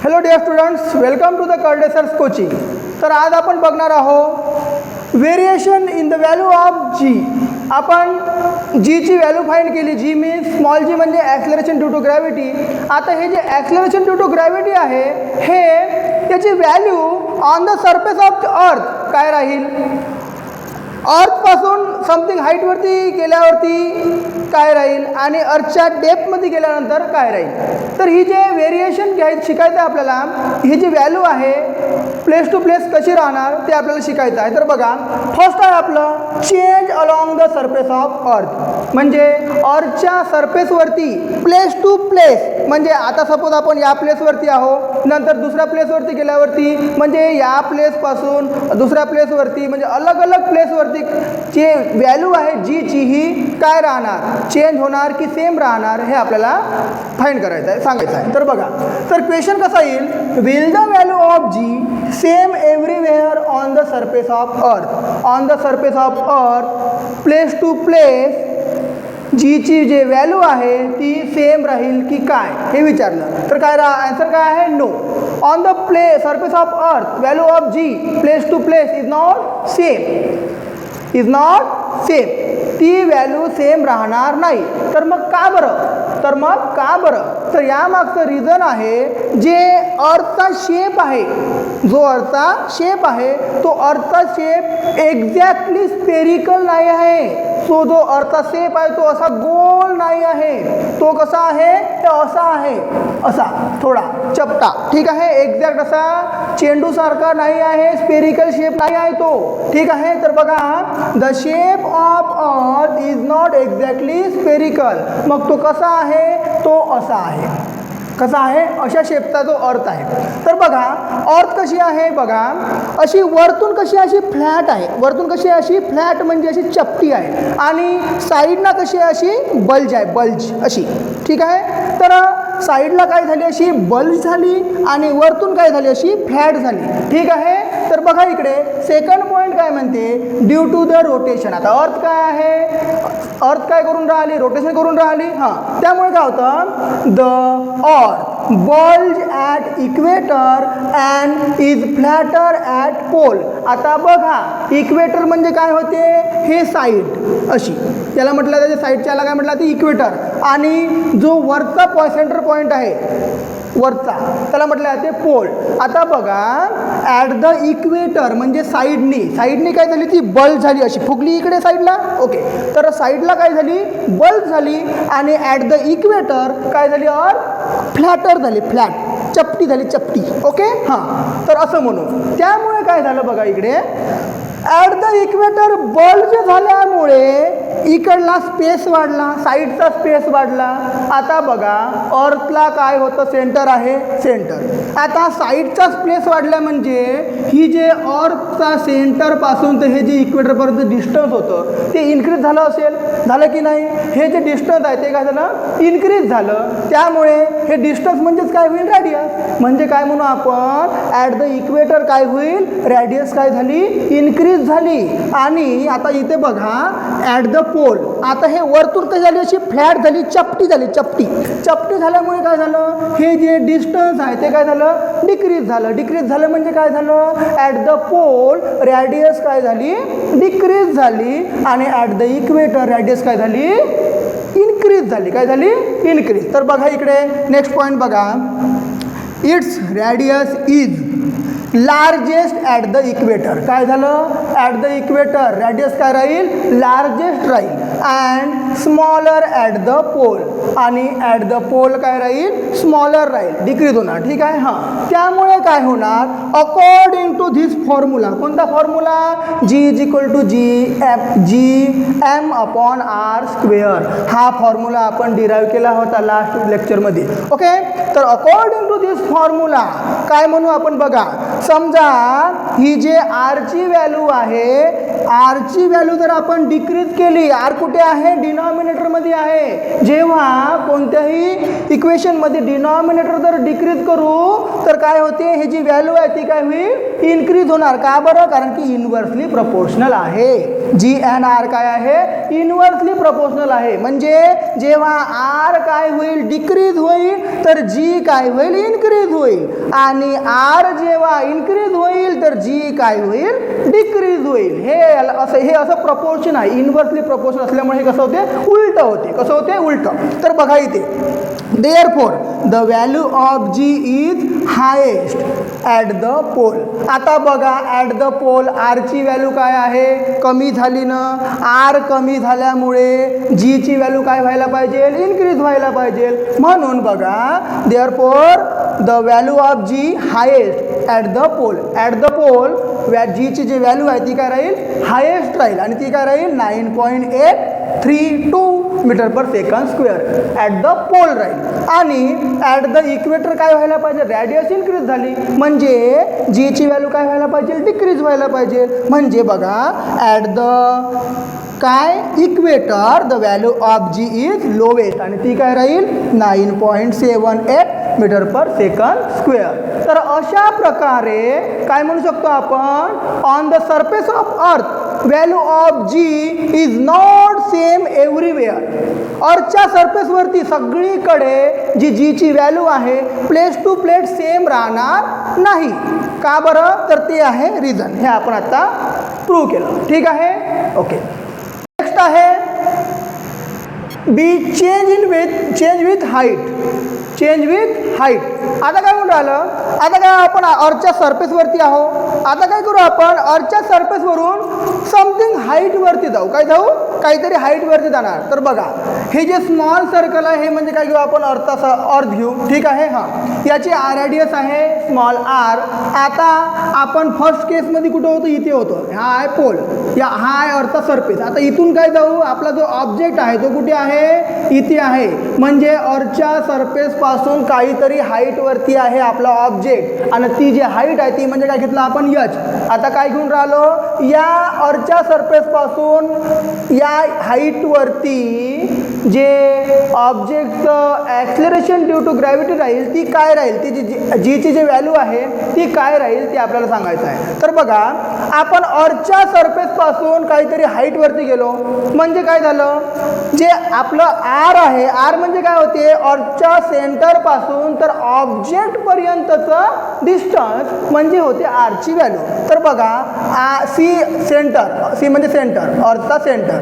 Hello dear students, welcome to the कर्डेसर्स coaching. तर आज आपण बघणार आहोत variation in the value of G. आपण जीची व्हॅल्यू फाइंड केली. जी मीन्स स्मॉल जी म्हणजे ॲक्सलरेशन ड्यू टू ग्रॅव्हिटी. आता हे जे ॲक्सलरेशन ड्यू टू ग्रॅव्हिटी आहे हे त्याची value on the surface of the earth काय राहील, अर्थपासून समथिंग हाईटवरती गेल्यावरती काय राहील आणि अर्थच्या डेप्थमध्ये गेल्यानंतर काय राहील. तर ही जे व्हेरिएशन शिकायचं आहे आपल्याला, ही जी व्हॅल्यू आहे प्लेस टू प्लेस कशी राहणार ते आपल्याला शिकायचं आहे. तर बघा, फर्स्ट आहे आपलं change along the surface of अर्थ. म्हणजे अर्थच्या सरफेसवरती प्लेस टू प्लेस, म्हणजे आता सपोज आपण या प्लेसवरती आहोत, नंतर दुसऱ्या प्लेसवरती गेल्यावरती म्हणजे या प्लेसपासून दुसऱ्या प्लेसवरती म्हणजे अलग अलग प्लेसवरती जे व्हॅल्यू आहे जीची ही काय राहणार, चेंज होणार की सेम राहणार, हे आपल्याला फाइंड करायचं आहे, सांगायचं आहे. तर बघा, तर क्वेश्चन कसा येईल, will the value of G same everywhere on the surface of earth. On the surface of earth place to place जीची जे व्हॅल्यू आहे ती सेम राहील की काय हे विचारलं. तर काय आन्सर काय आहे, no. On the surface of अर्थ value of G place to place is not same, is not same. ती व्हॅल्यू सेम राहणार नाही. तर मग का बरं, तर यामागचं रिझन आहे जे अर्थचा शेप आहे, जो अर्थचा शेप आहे तो अर्थचा शेप एक्झॅक्टली स्पेरिकल नाही आहे. तो जो अर्थचा शेप आहे तो असा गोल नाही आहे. तो कसा आहे, तो असा आहे, असा थोडा चपटा, ठीक आहे. एक्झॅक्ट असा चेंडूसारखा नाही आहे, स्पेरिकल शेप नाही आहे तो, ठीक आहे. तर बघा, the shape of earth is not exactly spherical. मग तो कसा आहे, तो असा आहे. कसा आहे, अशा शेपचा जो अर्थ आहे. तर बघा, अर्थ कशी आहे बघा, अशी वरतून कशी अशी फ्लॅट आहे, वरतून कशी अशी फ्लॅट म्हणजे अशी चपटी आहे, आणि साईडला कशी अशी बल्ज आहे, बल्ज अशी, ठीक आहे. तर साईडला काय झाली, अशी बल्ज झाली आणि वरतून काय झाली, अशी फ्लॅट झाली, ठीक आहे. तर बघा इकडे सेकंड पॉईंट काय म्हणते, ड्यू टू द रोटेशन. आता अर्थ काय आहे, अर्थ काय करून राहिली, रोटेशन करून राहिली. हां, त्यामुळे काय होतं, the earth bulge at equator and is flatter at pole. आता बघा, इक्वेटर म्हणजे काय होते, हे साईड अशी, त्याला म्हटलं त्याच्या साईडच्या काय म्हटलं ते इक्वेटर, आणि जो वरचा सेंटर पॉईंट आहे वरचा त्याला म्हटलं जाते पोल. आता बघा, ॲट द इक्वेटर म्हणजे साईडनी काय झाली, ती बल्ज झाली, अशी फुगली इकडे साईडला, ओके. तर साईडला काय झाली, बल्ज झाली, आणि ॲट द इक्वेटर काय झाली, फ्लॅटर झाली, फ्लॅट चपटी झाली, चपटी, ओके. हां, तर असं म्हणू. त्यामुळे काय झालं बघा इकडे, ॲट द इक्वेटर बल्ज झाल्यामुळे इकडला स्पेस वाढला, साईडचा स्पेस वाढला. आता बघा, अर्थला काय होतं, सेंटर आहे, सेंटर. आता साईडचा स्पेस वाढला म्हणजे ही जे अर्थचा सेंटरपासून तर हे जे इक्वेटरपर्यंत डिस्टन्स होतं ते इन्क्रीज झालं असेल, झालं की नाही. हे जे डिस्टन्स आहे ते काय झालं, इन्क्रीज झालं. त्यामुळे हे डिस्टन्स म्हणजेच काय होईल, रॅडियस. म्हणजे काय म्हणू आपण, ॲट द इक्वेटर काय होईल, रॅडियस काय झाली, इन्क्रीज झाली. आणि आता इथे बघा, ॲट द पोल, आता हे वरतून काय झाली, अशी फ्लॅट झाली, चपटी झाली, चपटी झाल्यामुळे काय झालं, हे जे डिस्टन्स आहे ते काय झालं, डिक्रीज झालं म्हणजे काय झालं, ॲट द पोल रॅडियस काय झाली, डिक्रीज झाली, आणि ॲट द इक्वेटर रॅडियस काय झाली, इन्क्रीज झाली. काय झाली, इन्क्रीज. तर बघा इकडे नेक्स्ट पॉईंट बघा, it's radius is largest at the equator. काय झालं, ॲट द इक्वेटर रॅडियस काय राहील, लार्जेस्ट राहील, and smaller at the pole, आणि ॲट द पोल काय राहील, स्मॉलर राहील, डिक्रीज होणार, ठीक आहे. हां, त्यामुळे काय होणार, अकॉर्डिंग टू धिस फॉर्म्युला. कोणता formula, G is equal to G M upon R square. हा फॉर्म्युला आपण डिराईव्ह केला होता लास्ट लेक्चरमध्ये, ओके. तर अकॉर्डिंग टू धिस फॉर्म्युला काय म्हणू आपण बघा, समजा ही जे आरची व्हॅल्यू आहे आरची व्हॅल्यू जर आपण डिक्रीज केली, आर कुठे आहे, डिनॉमिनेटरमध्ये आहे, जेव्हा कोणत्याही इक्वेशनमध्ये डिनॉमिनेटर जर डिक्रीज करू तर काय होते, हे जी व्हॅल्यू आहे ती काय होईल, इन्क्रीज होणार. का बरं, कारण की इन्व्हर्सली प्रपोर्शनल आहे. जी एन आर काय आहे, इन्व्हर्सली प्रपोर्शनल आहे. म्हणजे जेव्हा आर काय होईल, डिक्रीज होईल, तर जी काय होईल, इन्क्रीज होईल. आणि आर जेव्हा इन्क्रीज होईल तर जी काय होईल, डिक्रीज होईल. हे असं प्रपोर्शन आहे. इन्व्हर्सली प्रपोर्शन असल्यामुळे हे कसं होते, उलट होते. कसं होते, उलट. तर बघा इथे, therefore the value of G is highest at the pole. आता बघा, ॲट द पोल आरची व्हॅल्यू काय आहे, कमी झाली ना. आर कमी झाल्यामुळे जीची व्हॅल्यू काय व्हायला पाहिजे, इन्क्रीज व्हायला पाहिजे. म्हणून बघा, therefore the value of G highest at the pole. At the pole जीची जी व्हॅल्यू आहे ती काय राहील, हायेस्ट राहील. आणि ती काय राहील, 9.832 metre per second square at the pole राहील. आणि ॲट द इक्वेटर काय व्हायला पाहिजे, रॅडियस इन्क्रीज झाली, म्हणजे जीची व्हॅल्यू काय व्हायला पाहिजे, डिक्रीज व्हायला पाहिजे. म्हणजे बघा, ॲट द काय equator the value of G is lowest. आणि ती काय राहील, 9.78 मीटर पर सेकंड स्क्वेअर. तर अशा प्रकारे काय म्हणू शकतो आपण, ऑन द सरफेस ऑफ अर्थ value of G is not same everywhere. अर्थच्या सरफेसवरती सगळीकडे जी जीची व्हॅल्यू आहे प्लेस टू प्लेस सेम राहणार नाही. का बरं, तर ते आहे रिझन. हे आपण आता प्रूव्ह केलं. ठीक आहे, ओके. नेक्स्ट आहे B, change with height. Change with height. आता काय म्हणून राहिलं, आता काय आपण अर्थच्या सरफेसवरती आहो. आता काय करू आपण, अर्थच्या सरफेसवरून समथिंग हाईटवरती जाऊ. काय जाऊ, काहीतरी हाईटवरती जाणार. तर बघा, हे जे स्मॉल सर्कल आहे हे म्हणजे काय घेऊ आपण, अर्थ घेऊ. ठीक आहे, हां. याची रेडियस आहे स्मॉल आर. आता आपण फर्स्ट केसमध्ये कुठं होतो, इथे होतो. हा आहे पोल, हा आहे अर्थचा सरफेस. आता इथून काय जाऊ, आपला जो ऑब्जेक्ट आहे तो कुठे आहे, इथे आहे. म्हणजे अर्थच्या सरफेस पासून काहीतरी हाईटवरती आहे आपला ऑब्जेक्ट. आणि ती जी हाईट आहे ती म्हणजे काय घेतलं आपण, एच. आता काय घेऊन राहिलो, या अर्थच्या सरफेस पासून या हाईटवरती जे ऑब्जेक्टचं ॲक्सलरेशन ड्यू टू ग्रॅव्हिटी राहील ती काय राहील, ती जीची जी व्हॅल्यू आहे ती काय राहील ते आपल्याला सांगायचं आहे. तर बघा, आपण अर्थच्या सरफेसपासून काहीतरी हाईटवरती गेलो म्हणजे काय झालं, जे आपलं आर आहे, आर म्हणजे काय होते, अर्थच्या सेंटरपासून तर ऑब्जेक्टपर्यंतचं डिस्टन्स म्हणजे होते आरची व्हॅल्यू. तर बघा, सी सेंटर, सी म्हणजे सेंटर, अर्थचा सेंटर.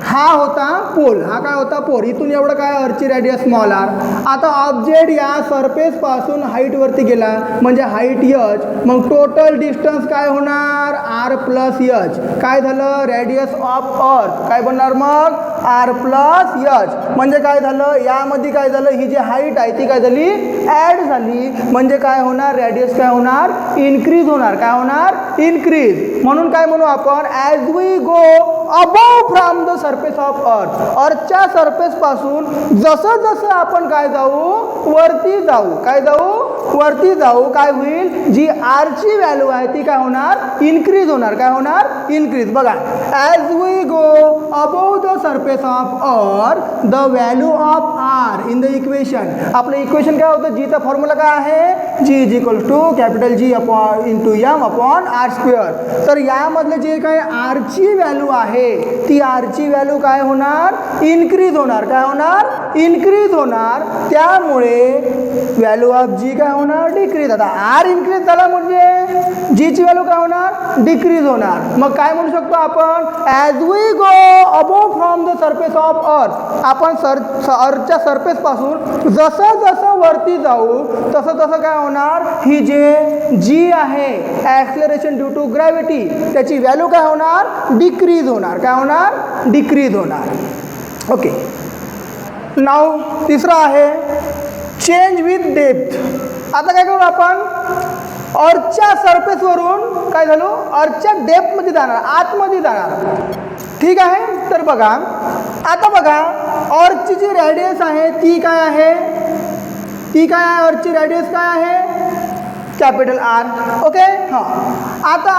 हा होता पोल, हा काय होता पोल. इथून एवढं काय अर्थची रेडियस स्मॉल आर. आता ऑब्जेक्ट या सरफेसपासून हाईटवरती गेला म्हणजे हाईट एच. मग टोटल डिस्टन्स काय होणार, आर प्लस एच. काय झालं, रेडियस ऑफ अर्थ काय बनणार मग, आर प्लस एच. म्हणजे काय झालं, यामध्ये काय झालं, ही जी हाईट आहे ती काय झाली, ॲड झाली. म्हणजे काय होणार, रेडियस काय होणार, इन्क्रीज होणार. काय होणार, इन्क्रीज. म्हणून काय म्हणू आपण, as we go above from the surface of Earth. अर्थच्या सरफेस पासून जसं जसं आपण काय जाऊ, वरती जाऊ. काय जाऊ, वरती जाऊ. काय होईल, जी आरची व्हॅल्यू आहे ती काय होणार, इन्क्रीज होणार. काय होणार, इन्क्रीज. बघा, as we go above the surface of Earth the value of R in the equation. आपलं इक्वेशन काय होतं, जीचा फॉर्म्युला काय आहे, G is equals to capital G upon into M upon R square. तर यामधलं जे काय आरची व्हॅल्यू आहे ती आरची व्हॅल्यू काय होणार, इन्क्रीज होणार. काय होणार, इन्क्रीज होणार. त्यामुळे व्हॅल्यू ऑफ जी काय होणार, डिक्रीज. आता आर इन्क्रीज झाला म्हणजे जीची व्हॅल्यू काय होणार, डिक्रीज होणार. मग काय म्हणू शकतो आपण, as we go above from the surface of earth. आपण अर्थच्या सरफेस पासून जसं जसं वरती जाऊ तसं तसं काय होणार, ही जे जी आहे ॲक्सलरेशन ड्यू टू ग्रॅव्हिटी त्याची व्हॅल्यू काय होणार, डिक्रीज होणार. काय होणार, डिक्रीज होणार. ओके. नाव तिसरा आहे चेंज विथ डेप्थ. आता काय करू आपण, अर्थच्या सरफेसवरून काय झालो, अर्थच्या डेप्थमध्ये जाणार, आतमध्ये जाणार. ठीक आहे. तर बघा, आता बघा, अर्थची जी रेडियस आहे ती काय आहे, ती काय आहे, अर्थची रेडियस काय आहे, कॅपिटल आर. ओके. हां, आता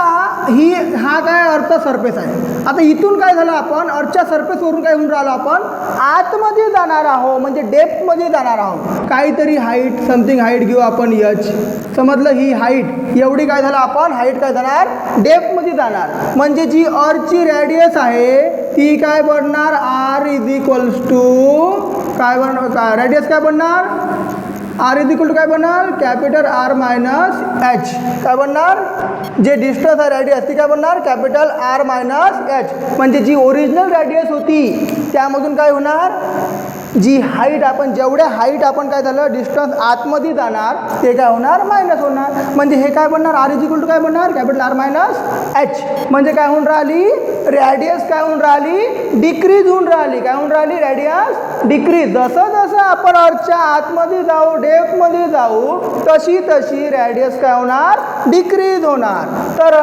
हा काय अर्थ सरफेस आहे. आता इथून काय झालं, आपण अर्थच्या सरफेसवरून काय होऊन राहिलो, आपण आतमध्ये जाणार आहोत, म्हणजे डेप्थमध्ये जाणार आहोत. काहीतरी हाईट, समथिंग हाईट घेऊ आपण एच. समजलं, ही हाईट एवढी काय झालं, आपण हाईट काय जाणार, डेप्थमध्ये जाणार. म्हणजे जी अर्थची रेडियस आहे ती काय बनणार, आर इज इक्वल्स टू काय बनणार, रेडियस काय बनणार, आर इज इक्वल टू काय बनणार, कॅपिटल आर मायनस एच. काय बनणार, जे डिस्टन्स आहे रेडियस ती काय बनणार, कॅपिटल आर मायनस एच. म्हणजे जी ओरिजिनल रेडियस होती त्यामधून काय होणार, जी हाईट आपण, जेवढ्या हाईट आपण काय झालं डिस्टन्स आतमध्ये जाणार ते काय होणार, मायनस होणार. म्हणजे हे काय बनणार, आर इज इक्वल टू काय बनणार, कॅपिटल आर मायनस एच. म्हणजे काय होऊन राहिली, रेडियस काय होऊन राहिली, डिक्रीज होऊन राहिली. काय होऊन राहिली, रेडियस डिक्रीज. जसं जसं आपण अर्थच्या आतमध्ये जाऊ, डेप्थमध्ये जाऊ, तशी तशी रेडियस काय होणार, डिक्रीज होणार. तर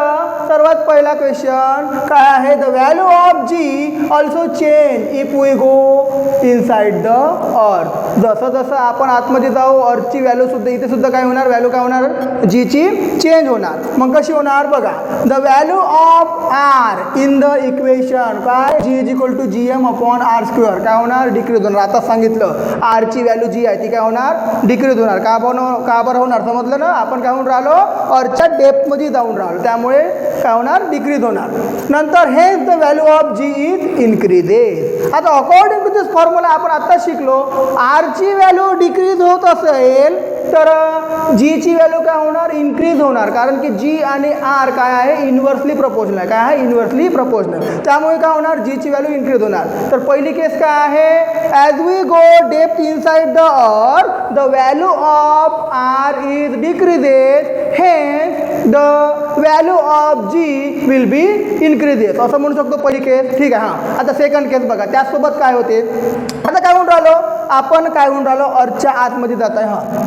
सर्वात पहिला क्वेश्चन काय आहे, the value of G also change if we go inside the earth. जसं जसं आपण आतमध्ये जाऊ अर्थची व्हॅल्यू सुद्धा इथे सुद्धा काय होणार, व्हॅल्यू काय होणार, जीची चेंज होणार. मग कशी होणार बघा, the value of R in the equation काय, G is equal to G M upon R square काय होणार, डिक्रीज होणार. आता सांगितलं आरची व्हॅल्यू जी आहे ती काय होणार, डिक्रीज होणार. का बरं होणार, समजलं ना, आपण काय होऊन राहिलो, अर्थच्या डेप्थमध्ये जाऊन राहिलो, त्यामुळे काय होणार, डिक्रीज होणार. नंतर हे the value of G is increases. आता अकॉर्डिंग टू दिस फॉर्म्युला आपण आता शिकलो, आरची व्हॅल्यू डिक्रीज होत असेल तर जीची व्हॅल्यू काय होणार, इन्क्रीज होणार. कारण की जी आणि आर काय आहे, इन्व्हर्सली प्रपोर्शनल आहे. काय आहे, इन्व्हर्सली प्रपोर्शनल. त्यामुळे काय होणार, जीची व्हॅल्यू इन्क्रीज होणार. तर पहिली केस काय आहे, as we go depth inside the earth the value of R is decreases, hence the value of G will be increases. असं म्हणू शकतो पहिली केस. ठीक आहे. हां, आता सेकंड केस बघा, त्याचसोबत काय होते. आता काय होऊन राहिलो, आपण काय होऊन राहिलो, अर्थच्या आतमध्ये जात आहे. हां,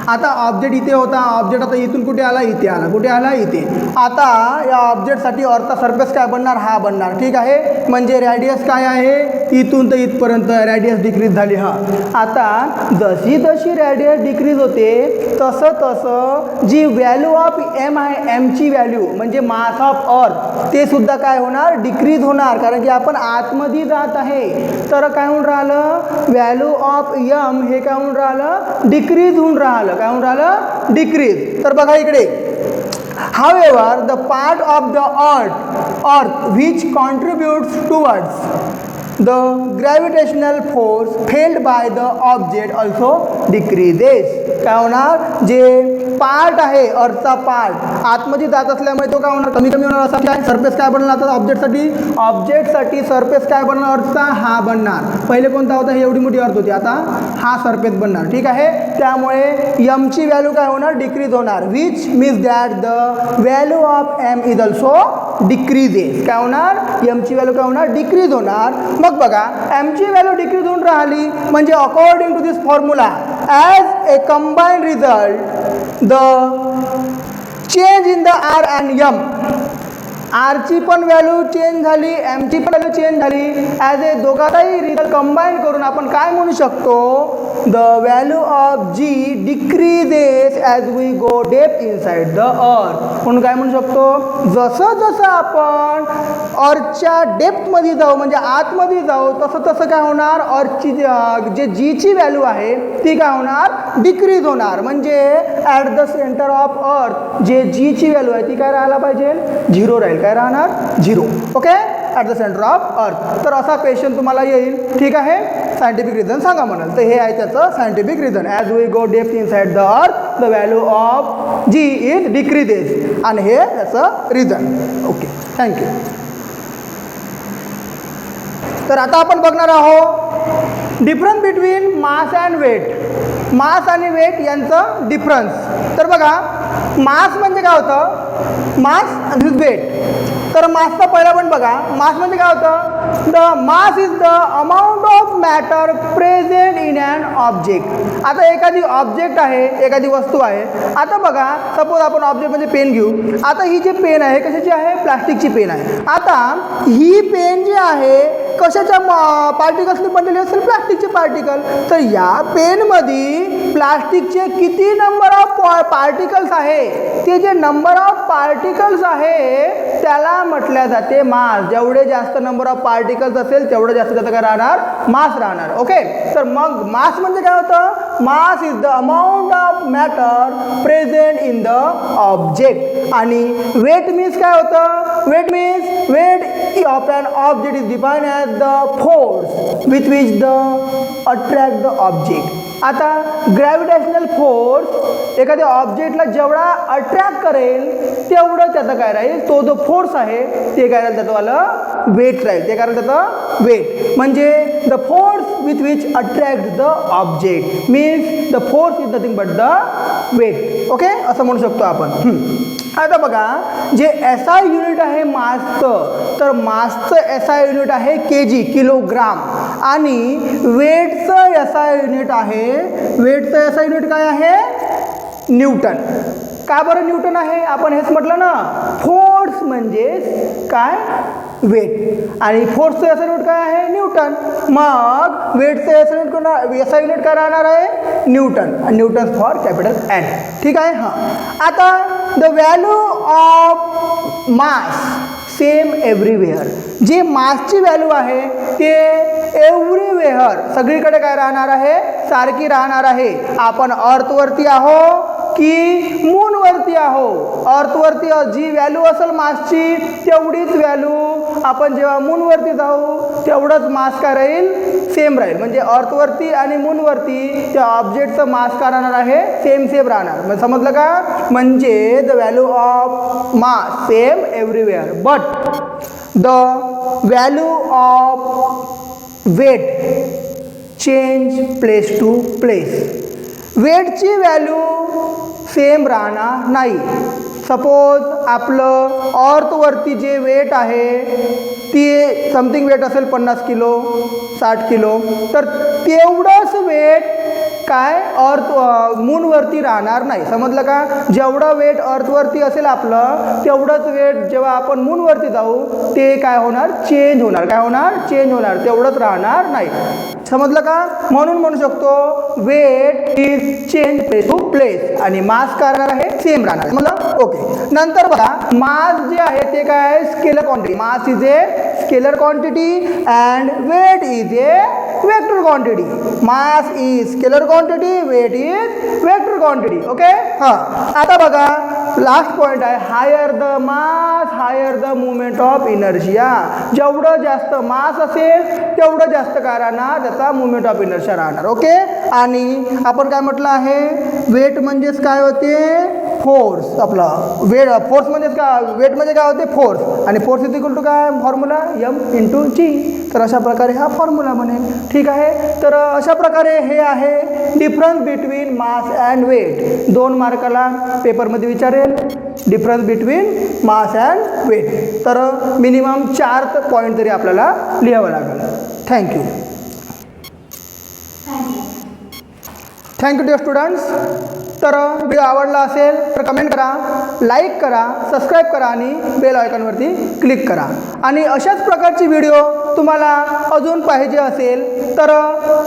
आता ऑब्जेक्ट इथे होता, ऑब्जेक्ट आता इथून कुठे आला, इथे आला. कुठे आला, इथे. आता या ऑब्जेक्टसाठी अर्थचा सरफेस काय बनणार, हा बनणार. ठीक आहे. म्हणजे रेडियस काय आहे, इथून तर इथपर्यंत रेडियस डिक्रीज झाली. हा, आता जशी जशी रेडियस डिक्रीज होते तसं तसं जी व्हॅल्यू ऑफ एम आहे, एमची व्हॅल्यू म्हणजे मास ऑफ अर्थ, ते सुद्धा काय होणार, डिक्रीज होणार. कारण की आपण आतमध्ये जात आहे. तर काय होऊन राहिलं, व्हॅल्यू ऑफ एम हे काय होऊन राहिलं, डिक्रीज होऊन राहिलं. काय होऊन राहिलं, डिक्रीज. तर बघा इकडे, however the part of the earth which contributes towards the gravitational force felt by the object also decreases. काय होणार, जे पार्ट आहे अर्थचा पार्ट आतमध्ये जात असल्यामुळे तो काय होणार, कमी कमी होणार. असा काय सरफेस काय बनणार, आता ऑब्जेक्टसाठी सरफेस काय बनणार, अर्थचा हा बनणार. पहिले कोणता होता, ही एवढी मोठी अर्थ होती, आता हा सरफेस बनणार. ठीक आहे. त्यामुळे एमची व्हॅल्यू काय होणार, डिक्रीज होणार. Which means that the value of M is also decreases. काय होणार, एमची व्हॅल्यू काय होणार, डिक्रीज होणार. मग बघा, एमची व्हॅल्यू डिक्रीज होऊन राहिली म्हणजे according to this formula as a combined result the change in the R and M, आरची पण व्हॅल्यू चेंज झाली, एमची पण व्हॅल्यू चेंज झाली. ॲज ए दोघांचाही रिझल्ट कंबाईन करून आपण काय म्हणू शकतो, the value of G decreases as we go deep inside the अर्थ. म्हणून काय म्हणू शकतो, जसं जसं आपण अर्थच्या डेप्थमध्ये जाऊ म्हणजे आतमध्ये जाऊ तसं तसं काय होणार, अर्थची जे जीची व्हॅल्यू आहे ती काय होणार, डिक्रीज होणार. म्हणजे at the centre of earth जे जीची व्हॅल्यू आहे ती काय राहायला पाहिजे, झिरो राहील. काय राहणार, zero. Okay, at the centre of earth. तर असा क्वेश्चन तुम्हाला येईल. ठीक आहे. सायंटिफिक रिझन सांगा म्हणाल, तर हे आहे त्याचं scientific reason. As we go depth inside the earth the value of G is decreases, आणि हे त्याचं रिझन. Okay, thank you. तर आता आपण बघणार आहोत difference between mass and weight. Mass आणि वेट यांचं डिफरन्स. तर बघा, मास म्हणजे काय होतं, मास आणि वेट. तर मासचा पहिला पण बघा, मास म्हणजे काय होतं, the mass is the amount of matter present in an object. आता एखादी ऑब्जेक्ट आहे, एखादी वस्तू आहे. आता बघा, सपोज आपण ऑब्जेक्ट म्हणजे पेन घेऊ. आता ही जी पेन आहे कशाची आहे, प्लास्टिकची पेन आहे. आता ही पेन जी आहे कशाच्या पार्टिकल्सनी बनलेली असेल, प्लास्टिकचे पार्टिकल. तर या पेनमध्ये प्लास्टिकचे किती नंबर ऑफ पार्टिकल्स आहे, ते जे नंबर ऑफ पार्टिकल्स आहे त्याला म्हटल्या जाते मास. जेवढे जास्त नंबर ऑफ पार्टिकल्स असेल तेवढं जास्त त्याचं काय राहणार, मास राहणार. ओके. तर मग मास म्हणजे काय होतं, mass is the amount of matter present in the object. आणि वेट मीन्स काय होतं, weight means weight of an object is defined as the force with which the attract the object. आता ग्रॅव्हिटेशनल फोर्स एखाद्या ऑब्जेक्टला जेवढा attract करेल तेवढं त्याचं काय राहील, तो जो फोर्स आहे ते काय राहील, त्याचं वालं वेट राहील. ते काय राहील, त्याचं वेट. म्हणजे the force with which attract the object means the force is nothing but the weight. Okay, असं म्हणू शकतो आपण. आता बघा, जे SI युनिट आहे मासचं, तर मासचं SI युनिट आहे केजी, किलोग्राम. आणि वेटचं SI युनिट आहे, वेटचं SI युनिट काय आहे, न्यूटन. का बरं न्यूटन आहे, आपण हेच म्हटलं ना, फोर्स म्हणजे काय, वेट. आणि फोर्सचं SI युनिट काय आहे, न्यूटन. मग वेटचं SI युनिट काय राहणार आहे, Newton. Newton for capital N. ठीक आहे. हां, आता the value of mass same everywhere. जे मासची व्हॅल्यू आहे ते एव्हरीवेअर सगळीकडे काय राहणार आहे, सारखी राहणार आहे. आपण अर्थवरती आहो की मूनवरती आहो, अर्थवरती जी व्हॅल्यू असेल मासची तेवढीच व्हॅल्यू आपण जेव्हा मूनवरती जाऊ तेवढंच मास काय राहील, सेम राहील. म्हणजे अर्थवरती आणि मूनवरती त्या ऑब्जेक्टचं मास काय राहणार आहे, सेम राहणार. मग समजलं का, म्हणजे the value of mass same everywhere but the value of weight change place to place. वेटची व्हॅल्यू सेम राहणार नाही. सपोज आपलं अर्थवरती जे वेट आहे ती समथिंग वेट असेल 50 किलो 60 किलो, तर तेवढंच वेट काय मूनवरती राहणार नाही. समजलं का, जेवढं वेट अर्थवरती असेल आपलं तेवढंच वेट जेव्हा आपण मूनवरती जाऊ ते काय होणार, चेंज होणार. काय होणार, चेंज होणार, तेवढंच राहणार नाही. समजलं का. म्हणून म्हणू शकतो weight is change place to place आणि मास काय राहणार आहे, सेम राहणार. समजलं. ओके. नंतर बघा, मास जे आहे ते काय, scalar quantity. Mass is a scalar quantity and weight is a vector quantity. Mass is scalar quantity, weight is vector quantity. Okay. हां, आता बघा लास्ट पॉइंट आहे, higher the mass higher the movement of inertia. जेवढं जास्त mass असेल तेवढं जास्त काय राहणार, त्याचा मुवमेंट ऑफ इनर्शिया राहणार. ओके. आणि आपण काय म्हटलं आहे, वेट म्हणजेच काय होते, फोर्स. आपला वेट फोर्स म्हणजेच काय, वेट म्हणजे काय होते, फोर्स. आणि फोर्स इज इक्वल टू काय, फॉर्म्युला M×G. तर अशा प्रकारे हा फॉर्म्युला बनेल. ठीक आहे. तर अशा प्रकारे हे आहे difference between mass and weight. 2 मार्काला पेपरमध्ये विचारेल difference between mass and weight. तर मिनिमम 4 पॉईंट तरी आपल्याला लिहावं लागेल. थँक्यू. Thank you dear students. तर व्हिडिओ आवडला असेल तर कमेंट करा, लाईक करा, सबस्क्राईब करा आणि बेल आयकॉनवरती क्लिक करा. आणि अशाच प्रकारची व्हिडिओ तुम्हाला अजून पाहिजे असेल तर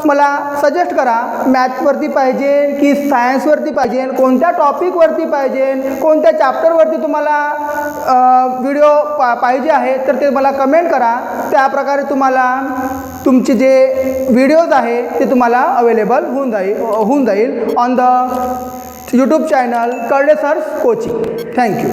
मला सजेस्ट करा, मॅथ्सवरती पाहिजे की सायन्सवरती पाहिजे, कोणत्या टॉपिकवरती पाहिजे, कोणत्या चॅप्टरवरती तुम्हाला व्हिडिओ पाहिजे आहे तर ते मला कमेंट करा. त्याप्रकारे तुम्हाला तुमचे जे व्हिडिओज आहे ते तुम्हाला अवेलेबल होऊन जाईल ऑन द यूट्यूब चॅनल करडे सर्स कोचिंग. थँक्यू.